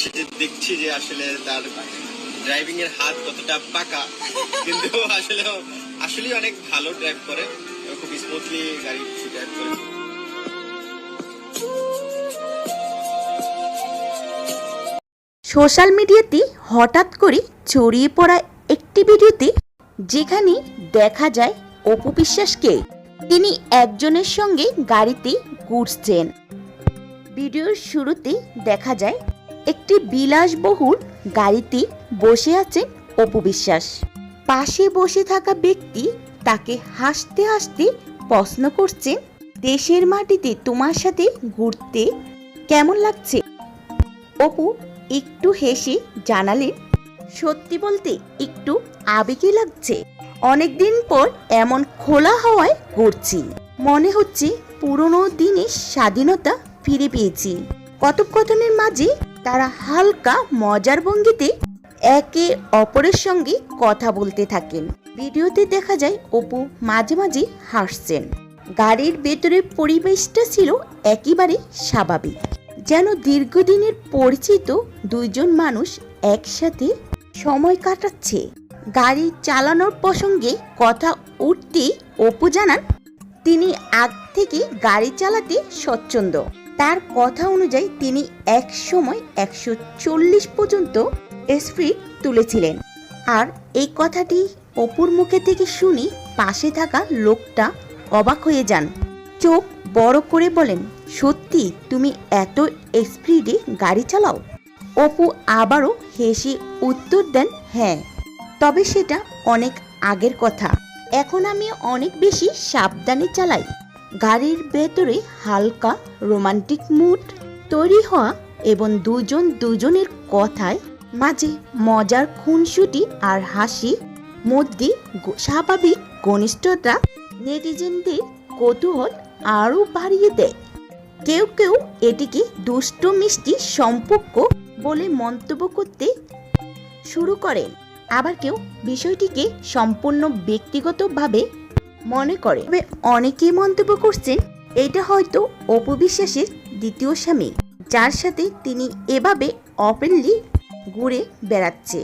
সেটা দেখছি যে আসলে তার ড্রাইভিং এর হাত কতটা পাকা, কিন্তু আসলে অনেক ভালো ড্রাইভ করে, খুব স্মুথলি গাড়ি ড্রাইভ করে। সোশ্যাল মিডিয়াতে হঠাৎ করে ছড়িয়ে পড়া একটি ভিডিওতে যেখানে দেখা যায় অপু বিশ্বাসকে তিনি একজনের সঙ্গে গাড়িতে ঘুরছেন। ভিডিওর শুরুতে দেখা যায় একটি বিলাসবহুল গাড়িতে বসে আছেন অপু বিশ্বাস। পাশে বসে থাকা ব্যক্তি তাকে হাসতে হাসতে প্রশ্ন করছেন, দেশের মাটিতে তোমার সাথে ঘুরতে কেমন লাগছে? অপু একটু হেসে জানালেন, সত্যি বলতে একটু আবেগে লাগছে। অনেকদিন পর এমন খোলা হাওয়ায় ঘুরছি, মনে হচ্ছে পুরনো দিনের স্বাধীনতা ফিরে পেয়েছি। কথোপকথনের মাঝে তারা হালকা মজার ভঙ্গিতে একে অপরের সঙ্গে কথা বলতে থাকেন। ভিডিওতে দেখা যায় অপু মাঝে মাঝে হাসছেন। গাড়ির ভেতরের পরিবেশটা ছিল একেবারে স্বাভাবিক, যেন দীর্ঘদিনের পরিচিত দুইজন মানুষ একসাথে সময় কাটাচ্ছে। গাড়ি চালানোর প্রসঙ্গে কথা উঠতেই অপু জানান তিনি আগ থেকে গাড়ি চালাতে স্বচ্ছন্দ। তার কথা অনুযায়ী তিনি এক সময় 140 পর্যন্ত স্পিড তুলেছিলেন। আর এই কথাটি অপুর মুখে থেকে শুনি পাশে থাকা লোকটা অবাক হয়ে যান, চোখ বড় করে বলেন, সত্যি তুমি এত স্পিডে গাড়ি চালাও? অপু আবারও হেসে উত্তর দেন, হ্যাঁ, তবে সেটা অনেক আগের কথা। এখন আমি অনেক বেশি সাবধানে চালাই। গাড়ির ভেতরে হালকা রোমান্টিক মুড তৈরি হওয়া এবং দুজনের কথায় মাঝে মজার খুনসুটি আর হাসি মধ্যে স্বাভাবিক ঘনিষ্ঠতা নেটিজেনদের কৌতূহল আরও বাড়িয়ে দেয়। কেউ কেউ এটিকে দুষ্ট মিষ্টি সম্পর্ক বলে মন্তব্য করতে শুরু করেন, আবার কেউ বিষয়টিকে সম্পূর্ণ ব্যক্তিগতভাবে মনে করে। তবে অনেকেই মন্তব্য করছেন এটা হয়তো অপু বিশ্বাসের দ্বিতীয় স্বামী, যার সাথে তিনি এভাবে ওপেনলি ঘুরে বেড়াচ্ছে।